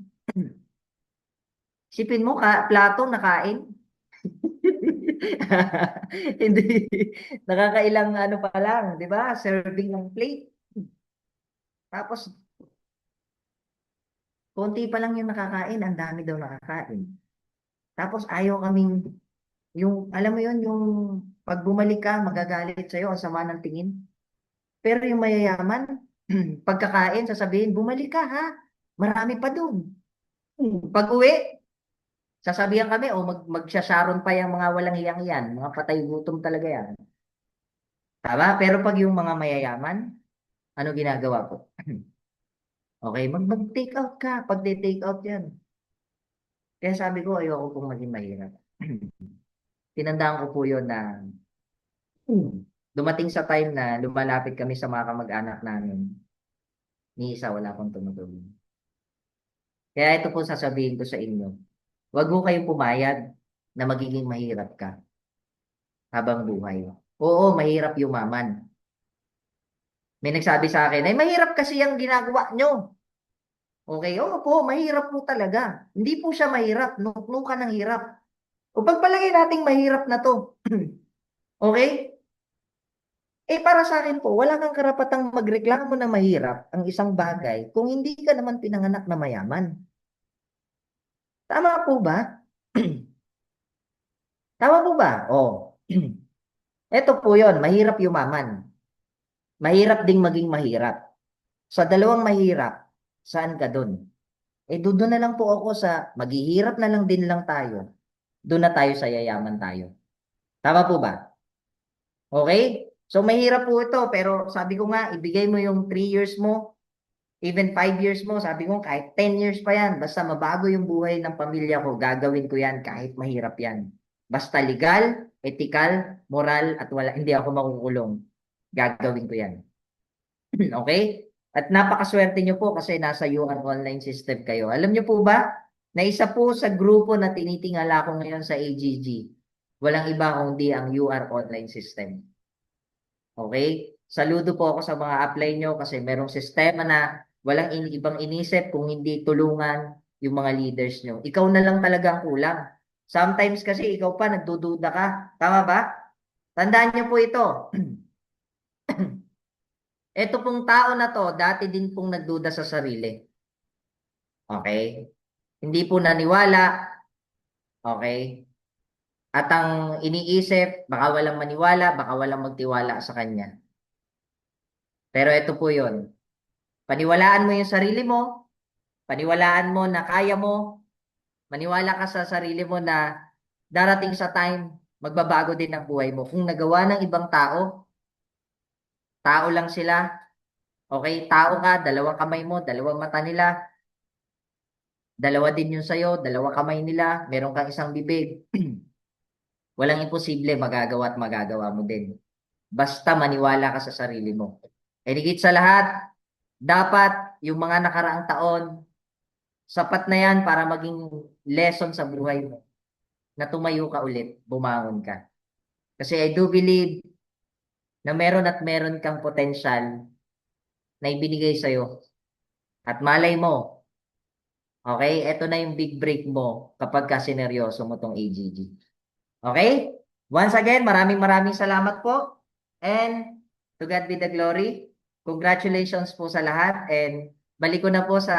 Sipin mo, plato nakain. Hindi. Nakakailang ano pa lang, di ba? Serving ng plate. Tapos, konti pa lang yung nakakain, ang dami daw nakakain. Tapos, ayaw kaming, alam mo yun, yung pag bumalik ka, magagalit sa'yo, ang sama ng tingin. Pero yung mayayaman, pagkakain, sasabihin, bumalik ka ha, marami pa dun. Pag uwi, sasabihan kami, o magsasharon pa yung mga walang hiyang yan, mga patay gutom talaga yan. Tama? Pero pag yung mga mayayaman, ano ginagawa ko? Okay, mag-take out ka pag take out yan. Kaya sabi ko, ayoko pong maging mahirap. Tinandaan ko po yun na dumating sa time na lumalapit kami sa mga kamag-anak namin. Ni isa wala akong tumutulong. Kaya ito po sasabihin ko sa inyo. Huwag mo kayong pumayag na magiging mahirap ka habang buhay. Oo, mahirap yumaman. May nagsabi sa akin, ay mahirap kasi yung ginagawa nyo. Okay, oo po, mahirap po talaga. Hindi po siya mahirap, nuknukan ng hirap. O pagpalagay nating mahirap na to. Okay? Para sa akin po, wala kang karapatang magreklamo na mahirap ang isang bagay kung hindi ka naman pinanganak na mayaman. Tama po ba? Tama po ba? Oh. Ito po yon, mahirap yumaman. Mahirap ding maging mahirap. Sa dalawang mahirap, saan ka dun? Doon na lang po ako sa maghihirap na lang din lang tayo. Doon na tayo sa yayaman tayo. Tama po ba? Okay? So mahirap po ito, pero sabi ko nga, ibigay mo yung 3 years mo, even 5 years mo, sabi ko kahit 10 years pa yan, basta mabago yung buhay ng pamilya ko, gagawin ko yan kahit mahirap yan. Basta legal, ethical, moral, at wala, hindi ako makukulong. Gagawin ko yan. Okay? At napakaswerte nyo po kasi nasa UR online system kayo. Alam nyo po ba, na isa po sa grupo na tinitingala ko ngayon sa AGG, walang iba kundi ang UR online system. Okay? Saludo po ako sa mga apply nyo kasi merong sistema na walang ibang inisip kung hindi tulungan yung mga leaders nyo. Ikaw na lang talaga ang kulang. Sometimes kasi ikaw pa nagdududa ka. Tama ba? Tandaan nyo po ito. Ito pong tao na to, dati din pong nagduda sa sarili. Okay? Hindi po naniwala. Okay? At ang iniisip, baka walang maniwala, baka walang magtiwala sa kanya. Pero ito po yon. Paniwalaan mo yung sarili mo, paniwalaan mo na kaya mo, maniwala ka sa sarili mo na darating sa time, magbabago din ang buhay mo. Kung nagawa ng ibang tao, tao lang sila, okay, tao ka, dalawang kamay mo, dalawang mata nila, dalawa din yung sa'yo, dalawang kamay nila, meron kang isang bibig. Walang imposible, magagawa at magagawa mo din. Basta maniwala ka sa sarili mo. Higit sa lahat, dapat yung mga nakaraang taon, sapat na yan para maging lesson sa buhay mo na tumayo ka ulit, bumangon ka. Kasi I do believe na meron at meron kang potential na ibinigay sa'yo. At malay mo, okay, eto na yung big break mo kapag ka sineryoso mo tong AGG. Okay? Once again, maraming maraming salamat po. And to God be the glory. Congratulations po sa lahat. And balik ko na po sa